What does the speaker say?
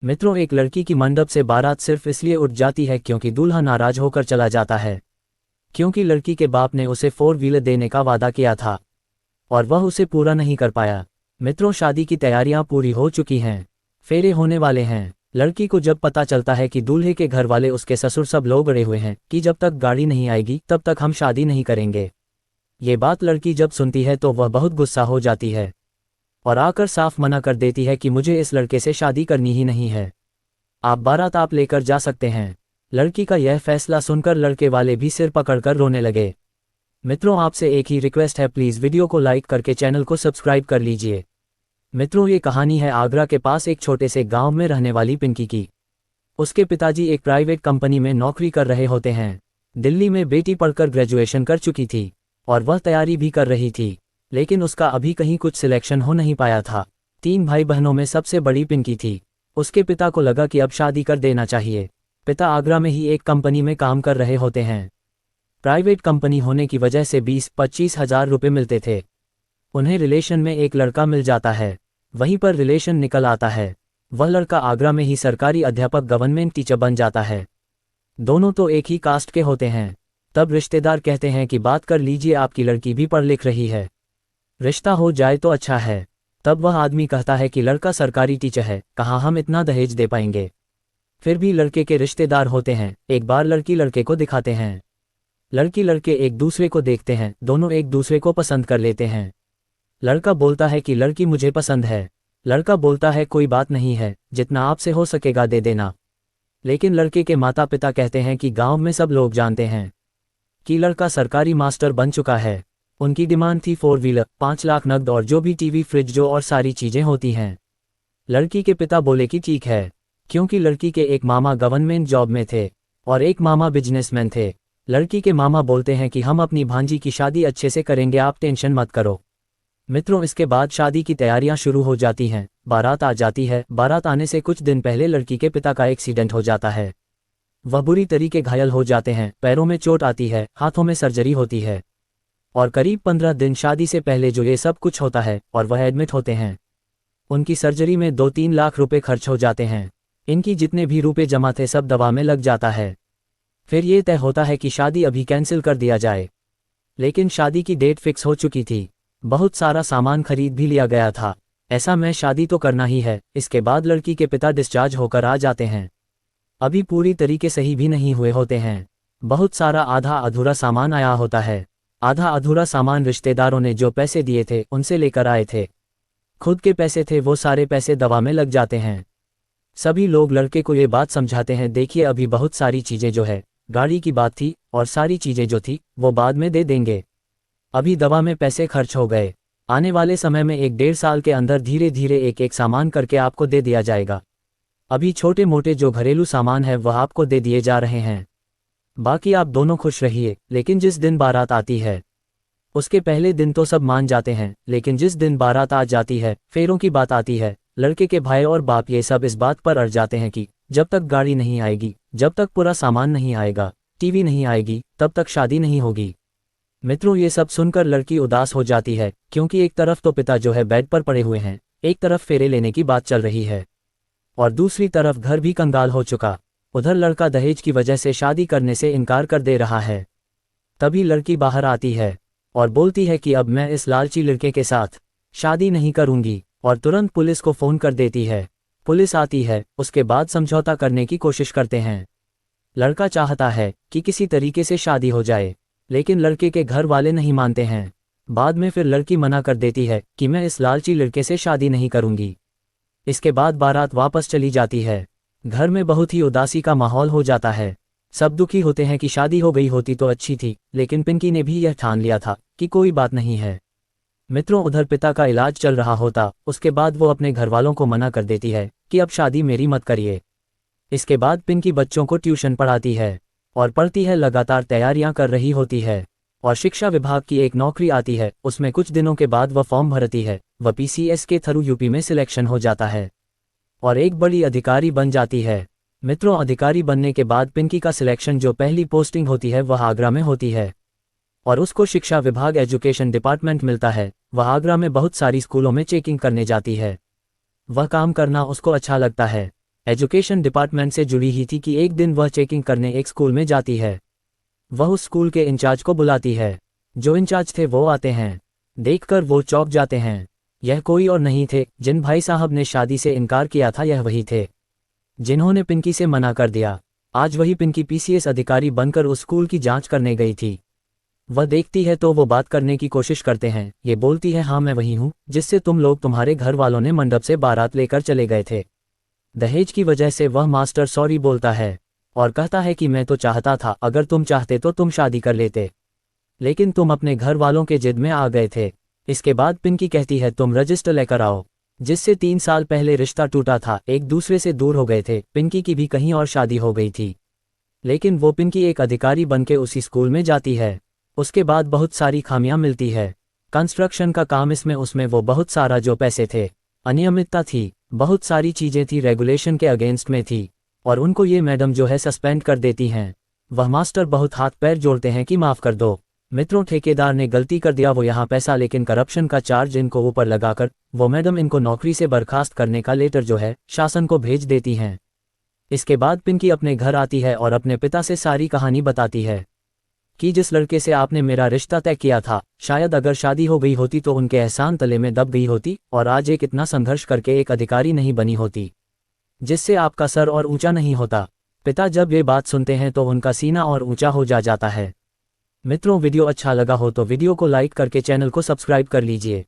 मित्रों, एक लड़की की मंडप से बारात सिर्फ इसलिए उठ जाती है क्योंकि दूल्हा नाराज होकर चला जाता है, क्योंकि लड़की के बाप ने उसे 4 व्हीलर देने का वादा किया था और वह उसे पूरा नहीं कर पाया। मित्रों, शादी की तैयारियां पूरी हो चुकी हैं, फेरे होने वाले हैं। लड़की को जब पता चलता है कि दूल्हे के घर वाले, उसके ससुर, सब लोग अड़े हुए हैं कि जब तक गाड़ी नहीं आएगी तब तक हम शादी नहीं करेंगे। ये बात लड़की जब सुनती है तो वह बहुत गुस्सा हो जाती है और आकर साफ मना कर देती है कि मुझे इस लड़के से शादी करनी ही नहीं है, आप बारात आप लेकर जा सकते हैं। लड़की का यह फैसला सुनकर लड़के वाले भी सिर पकड़कर रोने लगे। मित्रों, आपसे एक ही रिक्वेस्ट है, प्लीज़ वीडियो को लाइक करके चैनल को सब्सक्राइब कर लीजिए। मित्रों, ये कहानी है आगरा के पास एक छोटे से गांव में रहने वाली पिंकी की। उसके पिताजी एक प्राइवेट कंपनी में नौकरी कर रहे होते हैं। दिल्ली में बेटी पढ़कर ग्रेजुएशन कर चुकी थी और वह तैयारी भी कर रही थी, लेकिन उसका अभी कहीं कुछ सिलेक्शन हो नहीं पाया था। 3 भाई बहनों में सबसे बड़ी पिंकी थी। उसके पिता को लगा कि अब शादी कर देना चाहिए। पिता आगरा में ही एक कंपनी में काम कर रहे होते हैं। प्राइवेट कंपनी होने की वजह से 20-25 हज़ार रुपये मिलते थे। उन्हें रिलेशन में एक लड़का मिल जाता है, वहीं पर रिलेशन निकल आता है। वह लड़का आगरा में ही सरकारी अध्यापक, गवर्नमेंट टीचर बन जाता है। दोनों तो एक ही कास्ट के होते हैं। तब रिश्तेदार कहते हैं कि बात कर लीजिए, आपकी लड़की भी पढ़ लिख रही है, रिश्ता हो जाए तो अच्छा है। तब वह आदमी कहता है कि लड़का सरकारी टीचर है, कहाँ हम इतना दहेज दे पाएंगे। फिर भी लड़के के रिश्तेदार होते हैं। एक बार लड़की लड़के को दिखाते हैं। लड़की लड़के एक दूसरे को देखते हैं, दोनों एक दूसरे को पसंद कर लेते हैं। लड़का बोलता है कि लड़की मुझे पसंद है। लड़का बोलता है कोई बात नहीं है, जितना आपसे हो सकेगा दे देना। लेकिन लड़के के माता पिता कहते हैं कि गांव में सब लोग जानते हैं कि लड़का सरकारी मास्टर बन चुका है। उनकी डिमांड थी 4 व्हीलर, 5 लाख नकद और जो भी टीवी, फ्रिज जो और सारी चीजें होती हैं। लड़की के पिता बोले कि ठीक है, क्योंकि लड़की के एक मामा गवर्नमेंट जॉब में थे और एक मामा बिजनेसमैन थे। लड़की के मामा बोलते हैं कि हम अपनी भांजी की शादी अच्छे से करेंगे, आप टेंशन मत करो। मित्रों, इसके बाद शादी की तैयारियां शुरू हो जाती हैं। बारात आ जाती है। बारात आने से कुछ दिन पहले लड़की के पिता का एक्सीडेंट हो जाता है। वह बुरी तरीके घायल हो जाते हैं, पैरों में चोट आती है, हाथों में सर्जरी होती है और करीब 15 दिन शादी से पहले जो ये सब कुछ होता है और वह एडमिट होते हैं। उनकी सर्जरी में 2-3 लाख रुपए खर्च हो जाते हैं। इनकी जितने भी रुपए जमा थे सब दवा में लग जाता है। फिर ये तय होता है कि शादी अभी कैंसिल कर दिया जाए, लेकिन शादी की डेट फिक्स हो चुकी थी। बहुत सारा सामान खरीद भी लिया गया था। ऐसा में शादी तो करना ही है। इसके बाद लड़की के पिता डिस्चार्ज होकर आ जाते हैं। अभी पूरी तरीके सही भी नहीं हुए होते हैं। बहुत सारा आधा अधूरा सामान आया होता है। आधा अधूरा सामान रिश्तेदारों ने जो पैसे दिए थे उनसे लेकर आए थे। खुद के पैसे थे, वो सारे पैसे दवा में लग जाते हैं। सभी लोग लड़के को ये बात समझाते हैं, देखिए अभी बहुत सारी चीज़ें जो है, गाड़ी की बात थी और सारी चीज़ें जो थी वो बाद में दे देंगे, अभी दवा में पैसे खर्च हो गए। आने वाले समय में 1-1.5 साल के अंदर धीरे धीरे एक एक सामान करके आपको दे दिया जाएगा। अभी छोटे मोटे जो घरेलू सामान है वह आपको दे दिए जा रहे हैं, बाकी आप दोनों खुश रहिए। लेकिन जिस दिन बारात आती है उसके पहले दिन तो सब मान जाते हैं, लेकिन जिस दिन बारात आ जाती है, फेरों की बात आती है, लड़के के भाई और बाप ये सब इस बात पर अड़ जाते हैं कि जब तक गाड़ी नहीं आएगी, जब तक पूरा सामान नहीं आएगा, टीवी नहीं आएगी, तब तक शादी नहीं होगी। मित्रों, ये सब सुनकर लड़की उदास हो जाती है, क्योंकि एक तरफ तो पिता जो है बेड पर पड़े हुए हैं, एक तरफ फेरे लेने की बात चल रही है और दूसरी तरफ घर भी कंगाल हो चुका। उधर लड़का दहेज की वजह से शादी करने से इनकार कर दे रहा है। तभी लड़की बाहर आती है और बोलती है कि अब मैं इस लालची लड़के के साथ शादी नहीं करूंगी, और तुरंत पुलिस को फ़ोन कर देती है। पुलिस आती है, उसके बाद समझौता करने की कोशिश करते हैं। लड़का चाहता है कि किसी तरीके से शादी हो जाए, लेकिन लड़के के घर वाले नहीं मानते हैं। बाद में फिर लड़की मना कर देती है कि मैं इस लालची लड़के से शादी नहीं करूंगी। इसके बाद बारात वापस चली जाती है। घर में बहुत ही उदासी का माहौल हो जाता है। सब दुखी होते हैं कि शादी हो गई होती तो अच्छी थी, लेकिन पिंकी ने भी यह ठान लिया था कि कोई बात नहीं है। मित्रों, उधर पिता का इलाज चल रहा होता, उसके बाद वो अपने घर वालों को मना कर देती है कि अब शादी मेरी मत करिए। इसके बाद पिंकी बच्चों को ट्यूशन पढ़ाती है और पढ़ती है, लगातार तैयारियां कर रही होती है और शिक्षा विभाग की एक नौकरी आती है। उसमें कुछ दिनों के बाद वह फॉर्म भरती है। वह PCS के थ्रू यूपी में सिलेक्शन हो जाता है और एक बड़ी अधिकारी बन जाती है। मित्रों, अधिकारी बनने के बाद पिंकी का सिलेक्शन, जो पहली पोस्टिंग होती है, वह आगरा में होती है और उसको शिक्षा विभाग एजुकेशन डिपार्टमेंट मिलता है। वह आगरा में बहुत सारी स्कूलों में चेकिंग करने जाती है। वह काम करना उसको अच्छा लगता है। एजुकेशन डिपार्टमेंट से जुड़ी ही थी कि एक दिन वह चेकिंग करने एक स्कूल में जाती है। वह उस स्कूल के इंचार्ज को बुलाती है। जो इंचार्ज थे वो आते हैं। देखकर वो चौंक जाते हैं। यह कोई और नहीं थे जिन भाई साहब ने शादी से इनकार किया था, यह वही थे जिन्होंने पिंकी से मना कर दिया। आज वही पिंकी पीसीएस अधिकारी बनकर उस स्कूल की जांच करने गई थी। वह देखती है तो वो बात करने की कोशिश करते हैं। ये बोलती है, हाँ मैं वही हूँ जिससे तुम लोग तुम्हारे घर वालों ने मंडप से बारात लेकर चले गए थे। दहेज की वजह से वह मास्टर सॉरी बोलता है और कहता है कि मैं तो चाहता था, अगर तुम चाहते तो तुम शादी कर लेते, लेकिन तुम अपने घर वालों के जिद में आ गए थे। इसके बाद पिंकी कहती है, तुम रजिस्टर लेकर आओ। जिससे 3 साल पहले रिश्ता टूटा था, एक दूसरे से दूर हो गए थे। पिंकी की भी कहीं और शादी हो गई थी, लेकिन वो पिंकी एक अधिकारी बनके उसी स्कूल में जाती है। उसके बाद बहुत सारी खामियां मिलती है। कंस्ट्रक्शन का काम, इसमें उसमें वो बहुत सारा जो पैसे थे, अनियमितता थी, बहुत सारी चीजें थी, रेगुलेशन के अगेंस्ट में थी, और उनको ये मैडम जो है सस्पेंड कर देती हैं। वह मास्टर बहुत हाथ पैर जोड़ते हैं कि माफ़ कर दो। मित्रों, ठेकेदार ने गलती कर दिया, वो यहाँ पैसा, लेकिन करप्शन का चार्ज इनको ऊपर लगाकर वो मैडम इनको नौकरी से बर्खास्त करने का लेटर जो है शासन को भेज देती हैं। इसके बाद पिंकी अपने घर आती है और अपने पिता से सारी कहानी बताती है कि जिस लड़के से आपने मेरा रिश्ता तय किया था, शायद अगर शादी हो गई होती तो उनके एहसान तले में दब गई होती और आज एक इतना संघर्ष करके एक अधिकारी नहीं बनी होती, जिससे आपका सर और ऊंचा नहीं होता। पिता जब ये बात सुनते हैं तो उनका सीना और ऊंचा हो जाता है। मित्रों, वीडियो अच्छा लगा हो तो वीडियो को लाइक करके चैनल को सब्सक्राइब कर लीजिए।